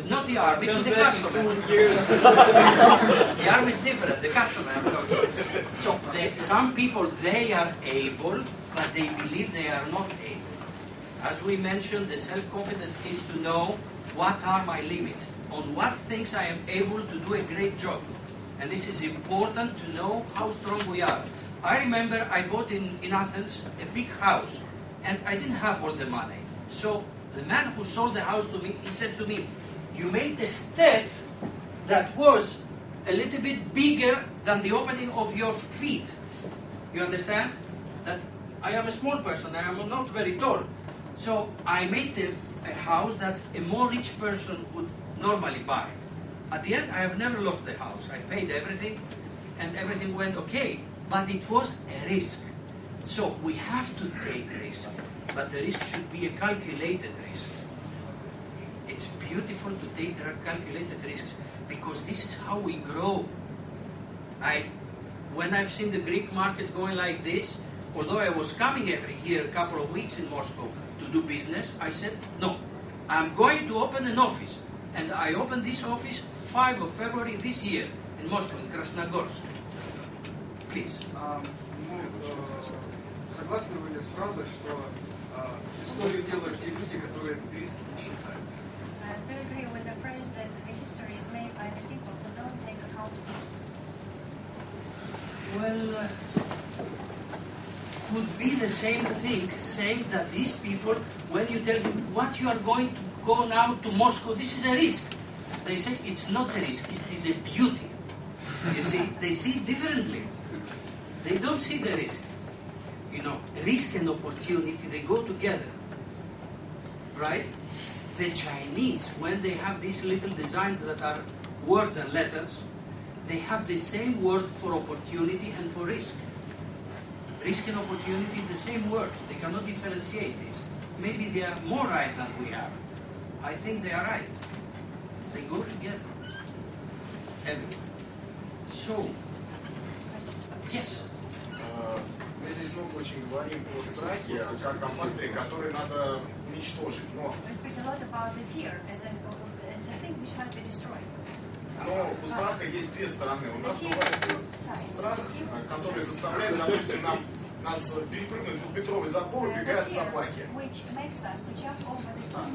Not the army, to the customer. The army is different, the customer I'm talking. So some people, they are able, but they believe they are not able. As we mentioned, the self-confidence is to know what are my limits, on what things I am able to do a great job. And this is important to know how strong we are. I remember I bought in Athens a big house, and I didn't have all the money. So the man who sold the house to me, he said to me, "You made a step that was a little bit bigger than the opening of your feet." You understand? That I am a small person, I am not very tall. So I made a house that a more rich person would normally buy. At the end, I have never lost the house. I paid everything, and everything went okay. But it was a risk. So we have to take risk, but the risk should be a calculated risk. It's beautiful to take calculated risks because this is how we grow. When I've seen the Greek market going like this, although I was coming every year a couple of weeks in Moscow to do business, I said, no, I'm going to open an office. And I opened this office 5 of February this year in Moscow, in Krasnogorsk. Please. Согласны вы с фразой, что историю делают те люди, которые риски не считают? Do you agree with the phrase that the history is made by the people who don't take account of risks? Well, could be the same thing, saying that these people, when you tell them what you are going to go now to Moscow, this is a risk. They say it's not a risk, it is a beauty. You see, they see it differently. They don't see the risk. You know, risk and opportunity, they go together. Right? The Chinese, when they have these little designs that are words and letters, they have the same word for opportunity and for risk. Risk and opportunity is the same word. They cannot differentiate this. Maybe they are more right than we are. I think they are right. They go together. Everyone. So, yes. Мы здесь много очень говорим о страхе, как о факторе, который надо уничтожить. Но We speak a lot about the fear as a thing which must be destroyed. Но у страха есть две стороны. У нас бывает страх, который заставляет, допустим, нас перепрыгнуть двухметровый забор, убегают собаки.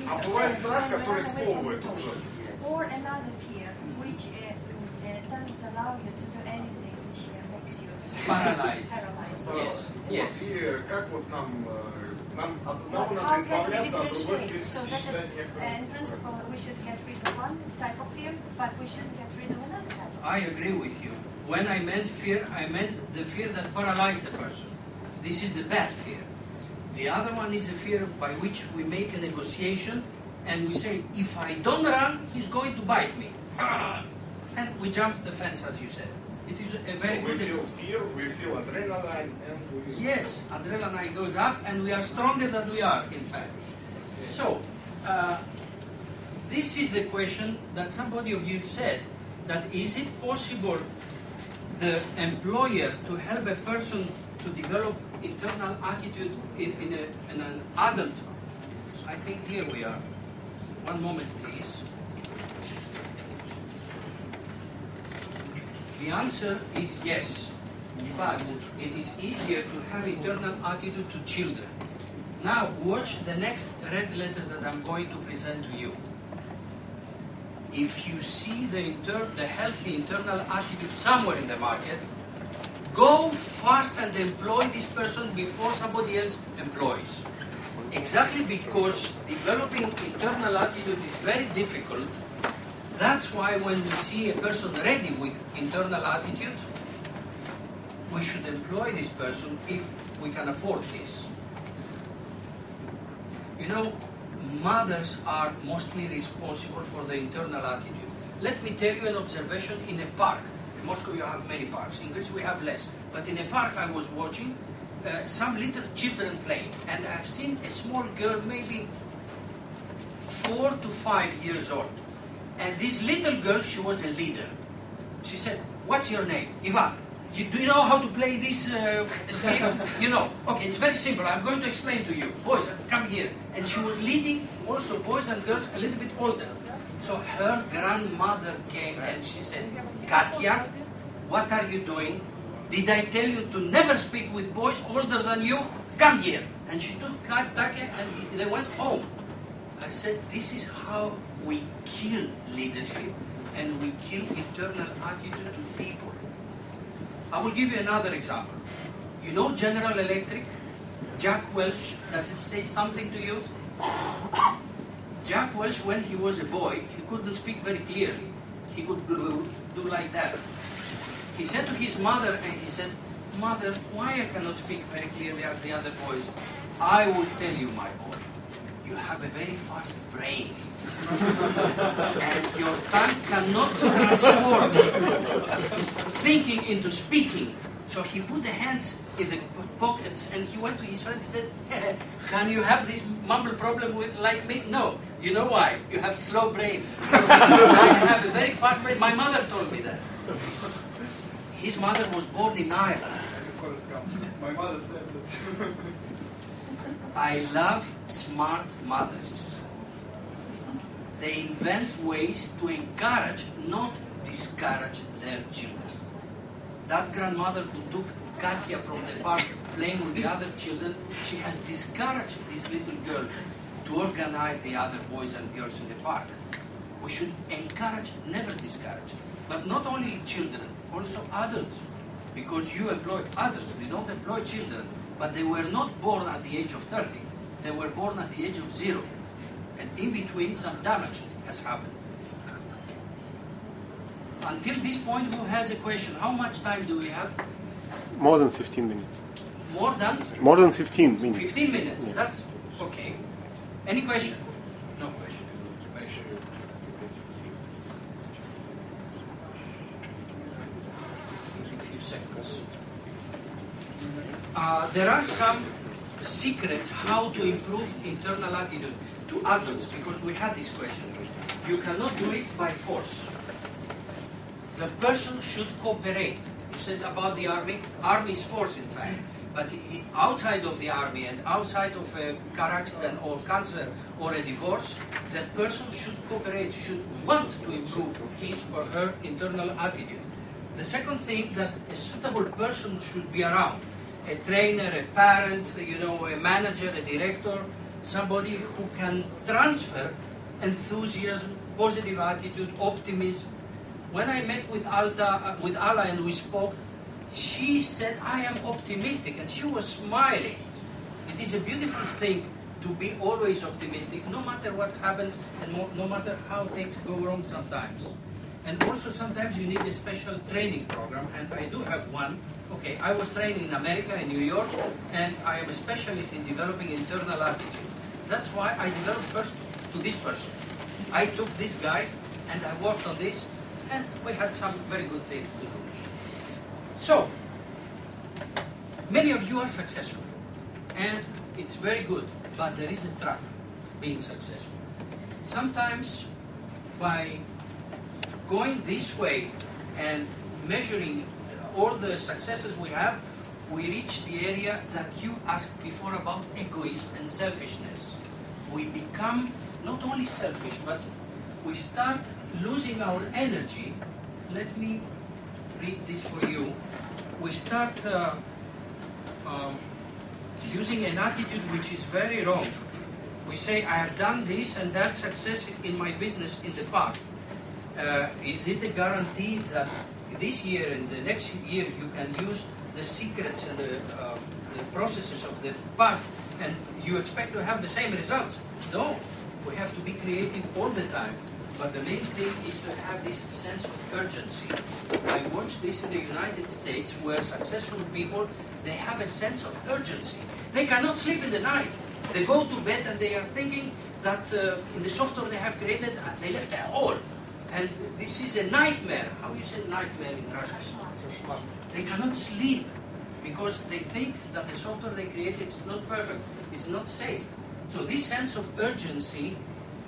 А бывает страх, который сковывает, ужас. Or another fear which doesn't allow you to do anything, which makes you Paralyzed. Yes. Yes. И как вот нам от одного надо избавляться, от другой, в принципе, считать In principle, we should get rid of one type of fear, but we shouldn't get rid of another type of fear. I agree with you. When I meant fear, I meant the fear that paralyzed the person. This is the bad fear. The other one is a fear by which we make a negotiation and we say, if I don't run, he's going to bite me. And we jump the fence, as you said. It is a very good example. We feel fear, we feel adrenaline, and we... Yes, adrenaline goes up and we are stronger than we are, in fact. So, this is the question that somebody of you said, that is it possible the employer to help a person to develop internal attitude in an adult? I think here we are. One moment, please. The answer is yes, but it is easier to have internal attitude to children. Now watch the next red letters that I'm going to present to you. If you see the healthy internal attitude somewhere in the market, go fast and employ this person before somebody else employs. Exactly because developing internal attitude is very difficult. That's why when we see a person ready with internal attitude, we should employ this person if we can afford this. You know, mothers are mostly responsible for the internal attitude. Let me tell you an observation in a park. In Moscow you have many parks. In Greece we have less. But in a park I was watching some little children playing. And I've seen a small girl, maybe 4 to 5 years old. And this little girl, she was a leader. She said, "What's your name?" "Ivan." "Do you know how to play this game?" "You know." "Okay, it's very simple. I'm going to explain to you. Boys, come here." And she was leading also boys and girls a little bit older. So her grandmother came and she said, Katya, what are you doing? Did I tell you to never speak with boys older than you? Come here. And she took Katya and they went home. I said, this is how we kill leadership and we kill internal attitude to people. I will give you another example. You know General Electric? Jack Welch, does it say something to you? Jack Welch, when he was a boy, he couldn't speak very clearly. He could do like that. He said to his mother, and he said, Mother, why I cannot speak very clearly as the other boys? I will tell you, my boy, you have a very fast brain. And your tongue cannot transform thinking into speaking. So he put the hands in the pockets and he went to his friend and said, can you have this mumble problem like me? No. You know why? You have slow brains. I have a very fast brain. My mother told me that. His mother was born in Ireland. My mother said that. I love smart mothers. They invent ways to encourage, not discourage their children. That grandmother who took Katya from the park playing with the other children, she has discouraged this little girl to organize the other boys and girls in the park. We should encourage, never discourage. But not only children, also adults. Because you employ adults, we don't employ children. But they were not born at the age of 30. They were born at the age of 0. And in between, some damage has happened. Until this point, who has a question? How much time do we have? More than 15 minutes. More than? More than 15 minutes. 15 minutes, Yeah. that's okay. Any question? No question. A few seconds. There are some secrets how to improve internal attitude to adults, because we had this question. You cannot do it by force. The person should cooperate. You said about the army. Army is force, in fact. But outside of the army and outside of a car accident or cancer or a divorce, that person should cooperate, should want to improve his or her internal attitude. The second thing, that a suitable person should be around. A trainer, a parent, a manager, a director, somebody who can transfer enthusiasm, positive attitude, optimism. When I met with Ala and we spoke, she said, I am optimistic, and she was smiling. It is a beautiful thing to be always optimistic, no matter what happens and no matter how things go wrong sometimes. And also sometimes you need a special training program, and I do have one. Okay, I was training in America, in New York, and I am a specialist in developing internal attitude. That's why I developed first to this person. I took this guy and I worked on this, and we had some very good things to do. So, many of you are successful, and it's very good, but there is a trap being successful. Sometimes by going this way and measuring all the successes we have, we reach the area that you asked before about egoism and selfishness. We become not only selfish, but we start losing our energy. Let me read this for you. We start using an attitude which is very wrong. We say, I have done this and that success in my business in the past. Is it a guarantee that this year and the next year you can use the secrets and the processes of the past and you expect to have the same results? No, we have to be creative all the time. But the main thing is to have this sense of urgency. I watched this in the United States where successful people, they have a sense of urgency. They cannot sleep in the night. They go to bed and they are thinking that in the software they have created, they left a hole. And this is a nightmare. How do you say nightmare in Russian? They cannot sleep because they think that the software they created is not perfect, it's not safe. So this sense of urgency,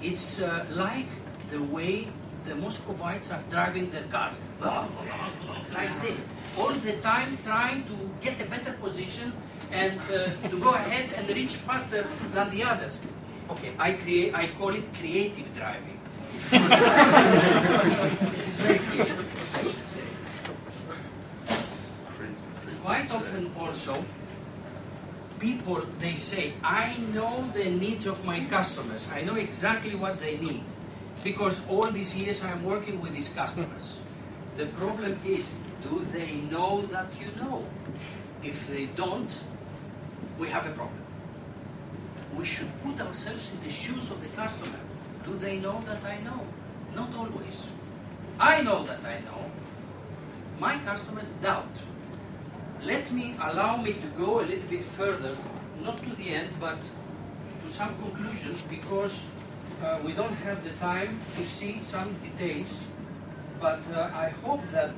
it's like the way the Muscovites are driving their cars. Like this. All the time trying to get a better position and to go ahead and reach faster than the others. Okay, I call it creative driving. It's very creative, I should say. Quite often also, people, they say, I know the needs of my customers. I know exactly what they need. Because all these years I'm working with these customers. The problem is, do they know that you know? If they don't, we have a problem. We should put ourselves in the shoes of the customer. Do they know that I know? Not always. I know that I know. My customers doubt. Allow me to go a little bit further, not to the end, but to some conclusions, because we don't have the time to see some details. But I hope that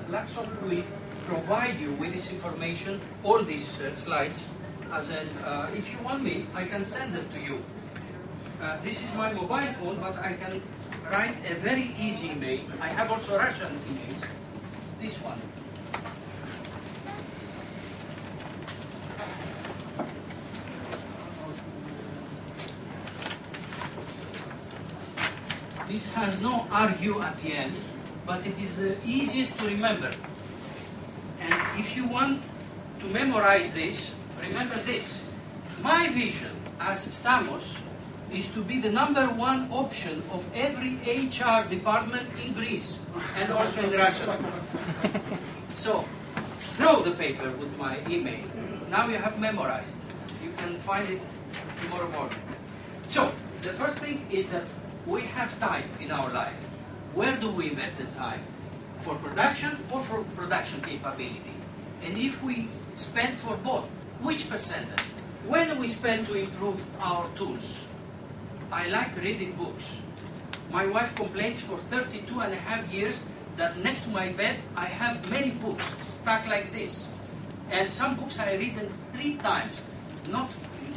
Luxoft will provide you with this information, all these slides, as an, if you want me, I can send them to you. This is my mobile phone, but I can write a very easy email. I have also Russian emails. This one. This has no argue at the end, but it is the easiest to remember. And if you want to memorize this, remember this. My vision as Stamos is to be the #1 option of every HR department in Greece and also in Russia. So, throw the paper with my email. Now you have memorized. You can find it tomorrow morning. So, the first thing is that we have time in our life. Where do we invest the time? For production or for production capability? And if we spend for both, which percentage? When we spend to improve our tools? I like reading books. My wife complains for 32.5 years that next to my bed I have many books stuck like this. And some books I read them 3 times. Not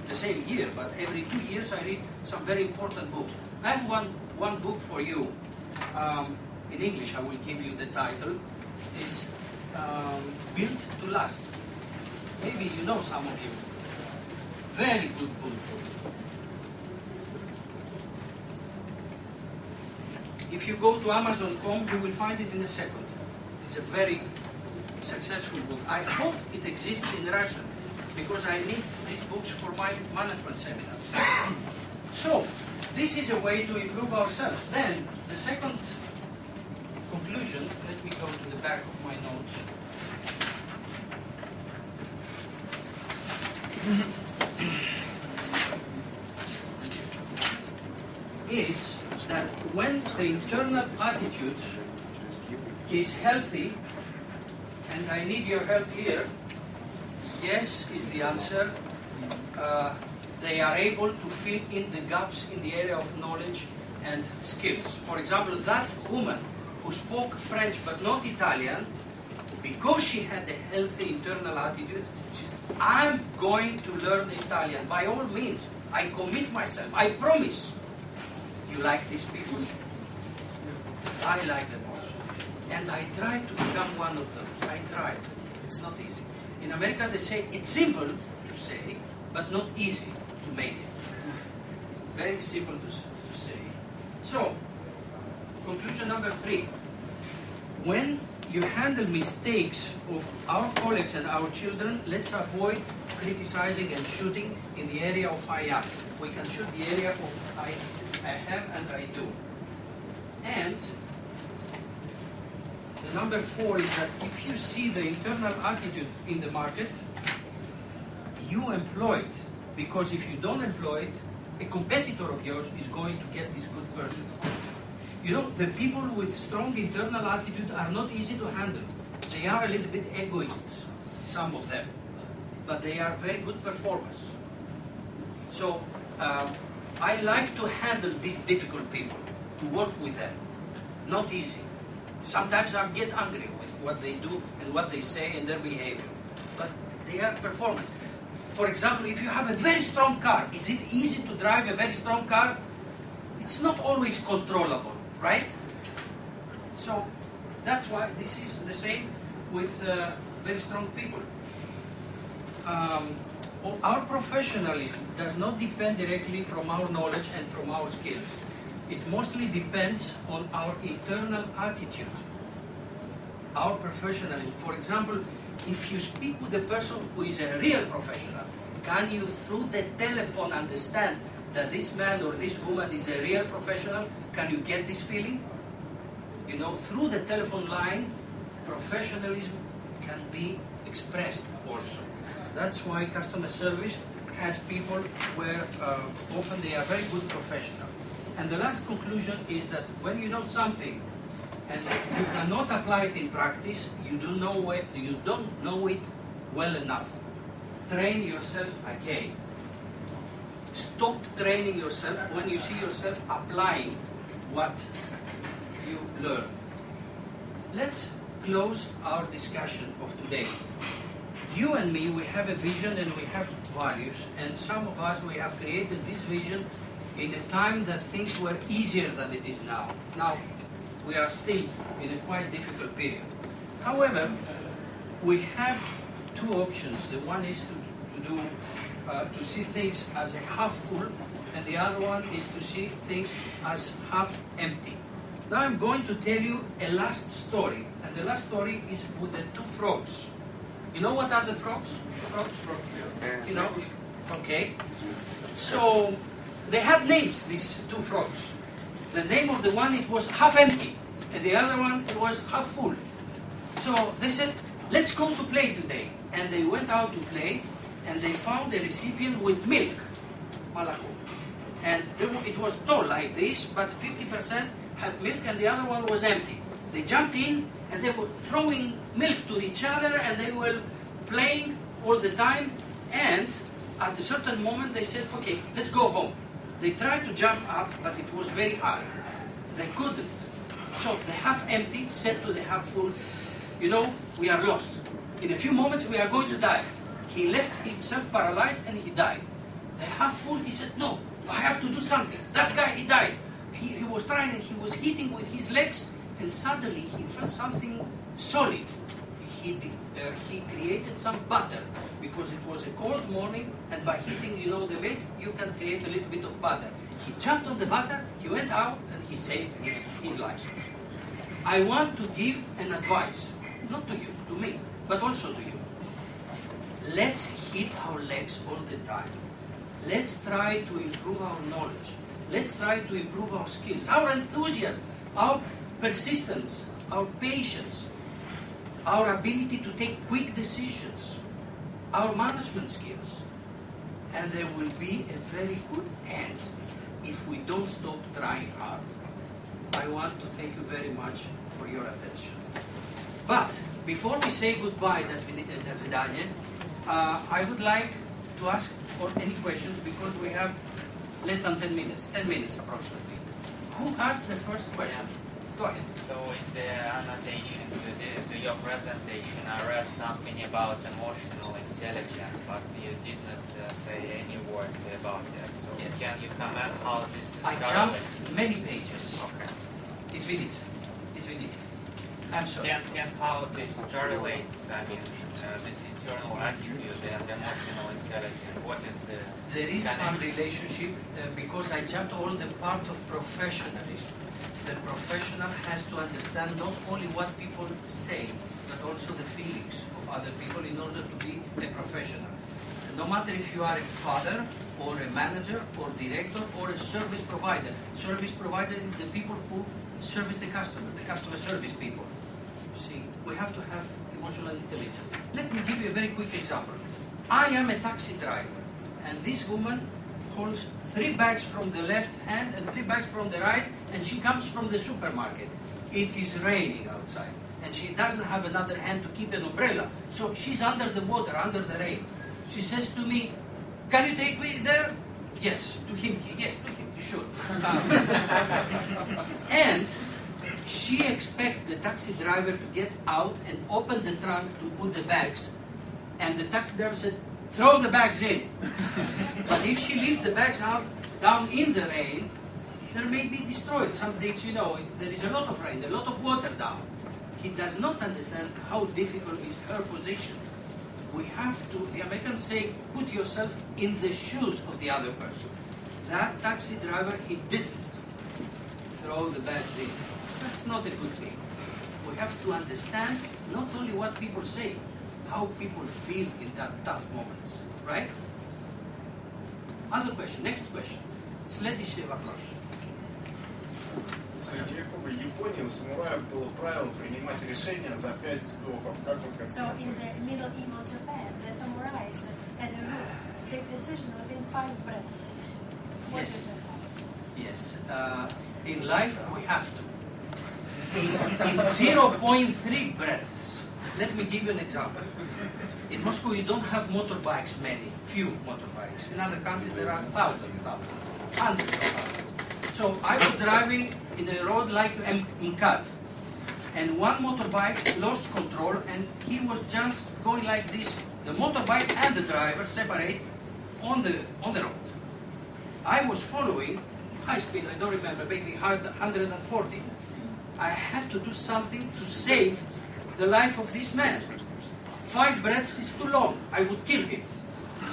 the same year, but every 2 years I read some very important books. I have one book for you. In English, I will give you the title. It's Built to Last. Maybe you know some of you. Very good book. If you go to Amazon.com, you will find it in a second. It's a very successful book. I hope it exists in Russian, because I need these books for my management seminars. So, this is a way to improve ourselves. Then, the second conclusion, let me go to the back of my notes. Is that when the internal attitude is healthy, and I need your help here, yes is the answer. They are able to fill in the gaps in the area of knowledge and skills. For example, that woman who spoke French but not Italian, because she had a healthy internal attitude, she said, I'm going to learn Italian. By all means, I commit myself. I promise. You like these people? I like them also. And I try to become one of those. I try. It's not easy. In America, they say it's simple to say, but not easy to make it. Very simple to say. So, conclusion number 3. When you handle mistakes of our colleagues and our children, let's avoid criticizing and shooting in the area of I am. We can shoot the area of I have and I do. And the number 4 is that if you see the internal attitude in the market, you employ it. Because if you don't employ it, a competitor of yours is going to get this good person. You know, the people with strong internal attitude are not easy to handle. They are a little bit egoists, some of them. But they are very good performers. So, I like to handle these difficult people, to work with them. Not easy. Sometimes I get angry with what they do and what they say and their behavior. But they are performance. For example, if you have a very strong car, is it easy to drive a very strong car? It's not always controllable, right? So that's why this is the same with very strong people. Our professionalism does not depend directly from our knowledge and from our skills. It mostly depends on our internal attitude. Our professionalism. For example, if you speak with a person who is a real professional, can you through the telephone understand that this man or this woman is a real professional? Can you get this feeling? You know, through the telephone line, professionalism can be expressed also. That's why customer service has people where often they are very good professionals. And the last conclusion is that when you know something and you cannot apply it in practice, you don't know it well enough. Train yourself again. Stop training yourself when you see yourself applying what you learn. Let's close our discussion of today. You and me, we have a vision and we have values, and some of us, we have created this vision in a time that things were easier than it is now. Now, we are still in a quite difficult period. However, we have two options. The one is to see things as a half full, and the other one is to see things as half empty. Now I'm going to tell you a last story, and the last story is with the two frogs. You know what are the frogs? Frogs? You know? Okay. So they had names, these two frogs. The name of the one, it was half empty, and the other one, it was half full. So they said, let's go to play today. And they went out to play, and they found a recipient with milk, malacho. And it was tall like this, but 50% had milk, and the other one was empty. They jumped in, and they were throwing milk to each other, and they were playing all the time. And at a certain moment, they said, okay, let's go home. They tried to jump up, but it was very hard. They couldn't. So the half empty said to the half full, you know, we are lost. In a few moments, we are going to die. He left himself paralyzed, and he died. The half full, he said, no, I have to do something. That guy, he died. He was trying, he was hitting with his legs, and suddenly he felt something solid. He created some butter, because it was a cold morning, and by heating, you know, the milk, you can create a little bit of butter. He jumped on the butter, he went out, and he saved his life. I want to give an advice, not to you, to me, but also to you. Let's hit our legs all the time. Let's try to improve our knowledge. Let's try to improve our skills, our enthusiasm, our persistence, our patience, our ability to take quick decisions, our management skills. And there will be a very good end if we don't stop trying hard. I want to thank you very much for your attention. But before we say goodbye, I would like to ask for any questions, because we have less than 10 minutes, 10 minutes approximately. Who has the first question? Go ahead. So in the annotation to your presentation, I read something about emotional intelligence, but you did not say any word about that. So yes. Can you comment how this I jumped many pages. Okay. Извините. I'm sorry. And how this correlates, I mean, this internal attitude and emotional intelligence, what is the There is some connection? relationship because I jumped all the part of professionalism. The professional has to understand not only what people say, but also the feelings of other people in order to be a professional. No matter if you are a father, or a manager, or director, or a service provider. Service provider is the people who service the customer service people. See, we have to have emotional intelligence. Let me give you a very quick example. I am a taxi driver, and this woman holds 3 bags from the left hand and 3 bags from the right, and she comes from the supermarket. It is raining outside, and she doesn't have another hand to keep an umbrella, so she's under the water, under the rain. She says to me, can you take me there? Yes, to Himki. Yes, to Himki, sure. And she expects the taxi driver to get out and open the trunk to put the bags. And the taxi driver said, throw the bags in. But if she leaves the bags out down in the rain, they may be destroyed. Some things, you know, there is a lot of rain, a lot of water down. He does not understand how difficult is her position. We have to, the Americans say, put yourself in the shoes of the other person. That taxi driver, he didn't throw the bag in. That's not a good thing. We have to understand not only what people say, how people feel in that tough moments, right? Other question, next question. Следующий вопрос. Среди Японии у самураев было правило принимать решения за 5 вздохов. Как вы к So этому in the относитесь? medieval Japan, the samurais had a rule to take decision within 5 breaths. What Yes. is it? Yes, in life we have to. In 0.3 breaths, let me give you an example. In Moscow you don't have motorbikes, few motorbikes. In other countries there are thousands, hundreds of thousands. So I was driving in a road like MCAD, and one motorbike lost control and he was just going like this. The motorbike and the driver separate on the road. I was following high speed, I don't remember, maybe 140. I had to do something to save the life of this man. 5 breaths is too long, I would kill him.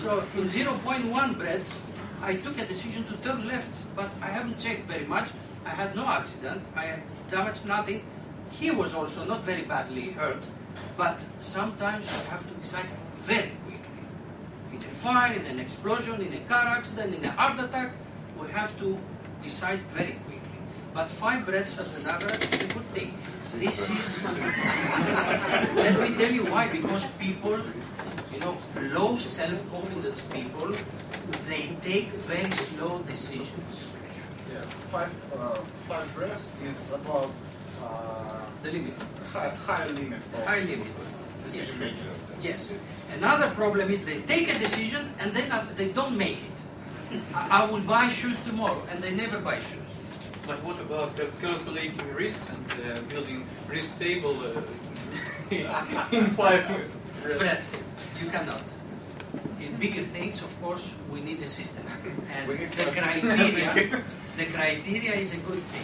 So in 0.1 breaths, I took a decision to turn left, but I haven't checked very much. I had no accident, I had damaged nothing. He was also not very badly hurt, but sometimes you have to decide very quickly. In a fire, in an explosion, in a car accident, in a heart attack, we have to decide very quickly. But 5 breaths as an average is a good thing. This is, let me tell you why, because people, low self-confidence people, they take very slow decisions. Yes. 5 breaths, it's about The limit. high limit of High limit. decision making. Yes. Another problem is they take a decision and then they don't make it. I will buy shoes tomorrow, and they never buy shoes. But what about calculating risks and building risk table in 5 Breaths, you cannot. In bigger things, of course, we need a system. And We need the criteria is a good thing.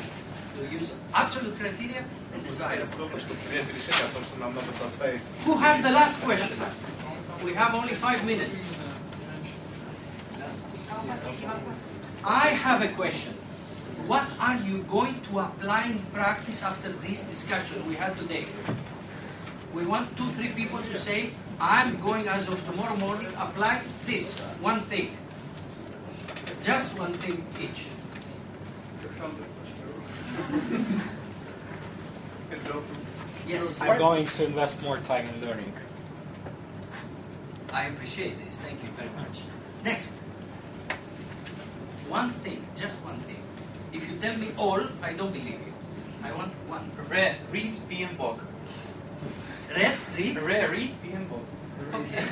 To use absolute criteria and desirable. Столько, чтобы принять решение о том, что нам надо составить. Who has the last question? We have only 5 minutes. I have a question. What are you going to apply in practice after this discussion we had today? We want 2-3 people to say, I'm going as of tomorrow morning apply this, one thing. Just one thing each. Yes, I'm going to invest more time in learning. I appreciate this. Thank you very much. Next. One thing, just one thing. If you tell me all, I don't believe you. I want one. Read PM book. Read? Read PM book. Okay.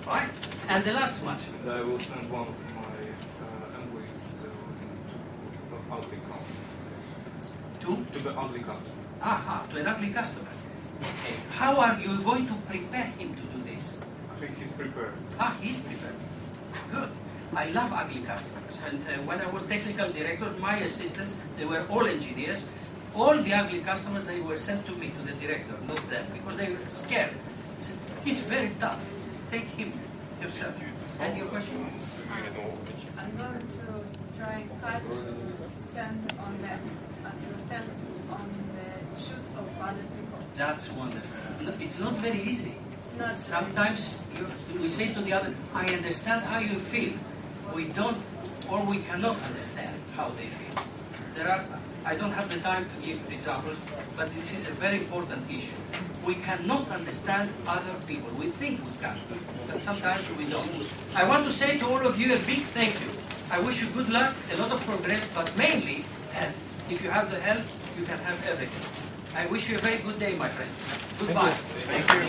Fine. And the last one. And I will send one of my employees to ugly customer. To the ugly customer. To an ugly customer. Okay. How are you going to prepare him to do this? I think he's prepared. He's prepared. Good. I love ugly customers. And when I was technical director, my assistants, they were all engineers. All the ugly customers, they were sent to me, to the director, not them, because they were scared. I said, he's very tough. Take him yourself. And your question? I'm going to try hard to stand on the shoes of other people. That's wonderful. No, it's not very easy. It's not. Sometimes we say to the other, I understand how you feel. We don't, or we cannot understand how they feel. I don't have the time to give examples, but this is a very important issue. We cannot understand other people. We think we can, but sometimes we don't. I want to say to all of you a big thank you. I wish you good luck, a lot of progress, but mainly health. If you have the health, you can have everything. I wish you a very good day, my friends. Goodbye. Thank you.